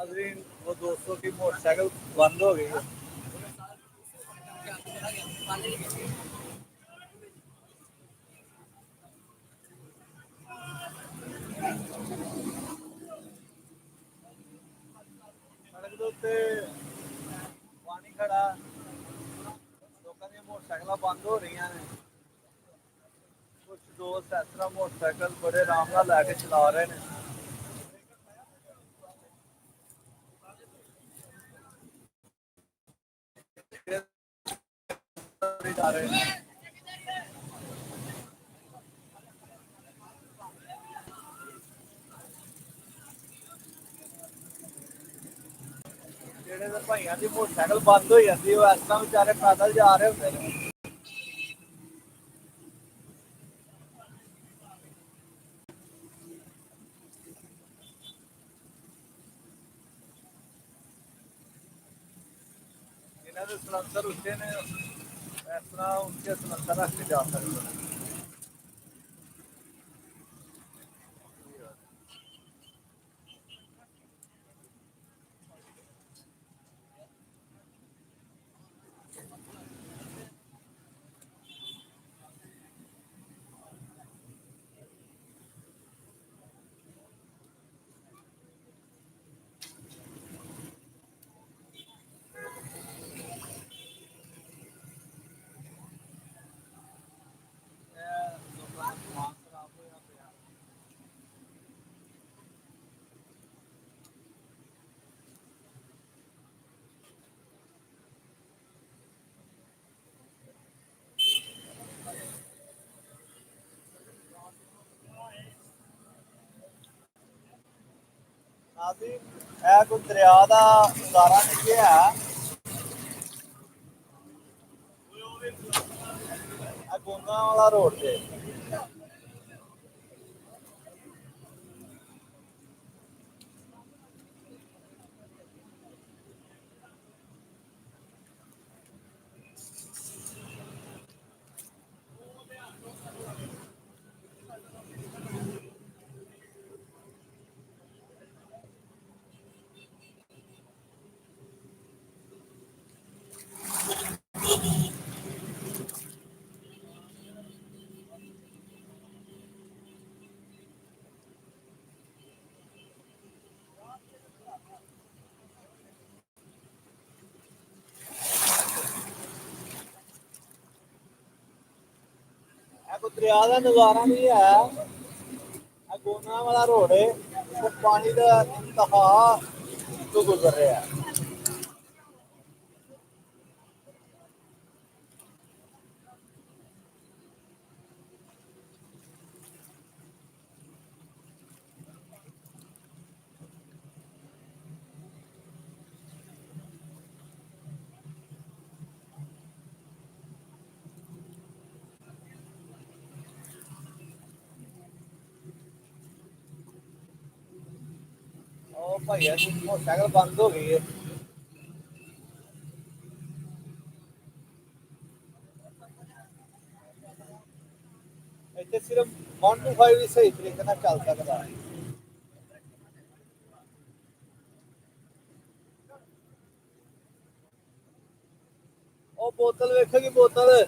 नाजरीन वो दोस्तों की मोटरसाइकिल बंद हो गई है। सड़क के उत्ते पानी खड़ा, लोगों दी मोटरसाइकिल बंद हो रही हैं। कुछ दोस्त इस तरह मोटरसाइकिल बड़े आराम नाल लैके चला रहे हैं। जा रहे हैं ਜਿਹੜੇ ਤਾਂ ਭਾਈਆਂ ਦੀ ਮੋਟਰਸਾਈਕਲ ਬੰਦ ਹੋ ਜਾਂਦੀ ਉਹ ਇਸ ਤਰ੍ਹਾਂ ਵਿਚਾਰੇ ਪੈਦਲ ਜਾ ਰਹੇ ਹੁੰਦੇ ਨੇ। ਇਹਨਾਂ ਦੇ ਸਲੰਸਰ ਉੱਚੇ ਨੇ, ਇਸ ਤਰ੍ਹਾਂ ਉੱਚੇ ਸਲੰਸਰ ਰੱਖ ਕੇ ਜਾ ਸਕਦੇ ਨੇ। ਨਾਜ਼ਰੀਨ ਇਹ ਕੋਈ ਦਰਿਆ ਦਾ ਨਜ਼ਾਰਾ ਨਹੀਂ ਹੈ। ਇਹ ਗੋਂਗਾ ਵਾਲਾ ਰੋਡ ਤੇ ਕੋਈ ਦਰਿਆ ਦਾ ਨਜ਼ਾਰਾ ਨਹੀਂ ਹੈ। ਇਹ ਗੋਨਾ ਵਾਲਾ ਰੋਡ ਹੈ, ਉਹ ਪਾਣੀ ਦਾ ਇੰਤਹਾ ਤੋਂ ਗੁਜ਼ਰ ਰਿਹਾ ਹੈ। ਉਹ ਭਈਆ ਦੀ ਮੋਟਰਸਾਈਕਲ ਬੰਦ ਹੋ ਗਈ ਹੈ। ਇੱਥੇ ਸਿਰਫ 125 ਹੀ ਸਹੀ ਤਰੀਕੇ ਨਾਲ ਚੱਲ ਸਕਦਾ। ਉਹ ਬੋਤਲ ਵੇਖੇਗੀ ਬੋਤਲ।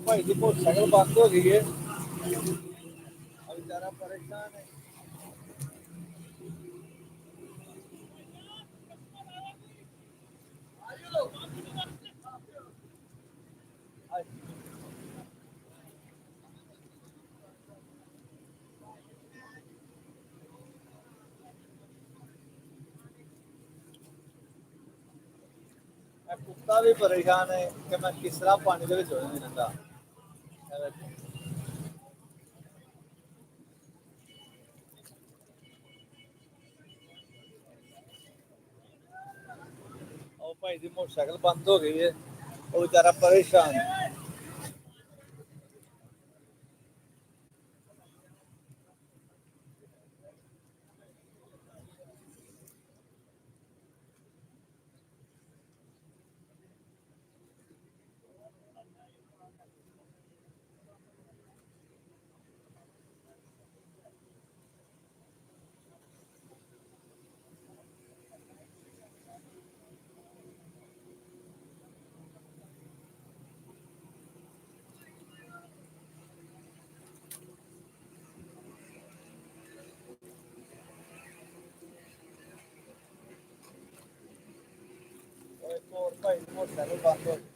भाई जी मोटरसाइकिल बंद हो गई है, बेचारा परेशान है। ਇਹ ਕੁੱਤਾ ਵੀ ਪਰੇਸ਼ਾਨ ਹੈ ਕਿ ਮੈਂ ਕਿਸ ਤਰ੍ਹਾਂ ਪਾਣੀ ਦੇ ਵਿੱਚ ਹੋ ਜਾਂਦਾ। ਉਹ ਭਾਈ ਦੀ ਮੋਟਰਸਾਈਕਲ ਬੰਦ ਹੋ ਗਈ ਹੈ, ਉਹ ਵਿਚਾਰਾ ਪਰੇਸ਼ਾਨ ਹੈ। ਉਹ ਇੱਕ ਹੋਰ ਭਾਈ ਦੀ ਮੋਟਰਸਾਈਕਲ ਬੰਦ ਹੋ ਗਈ।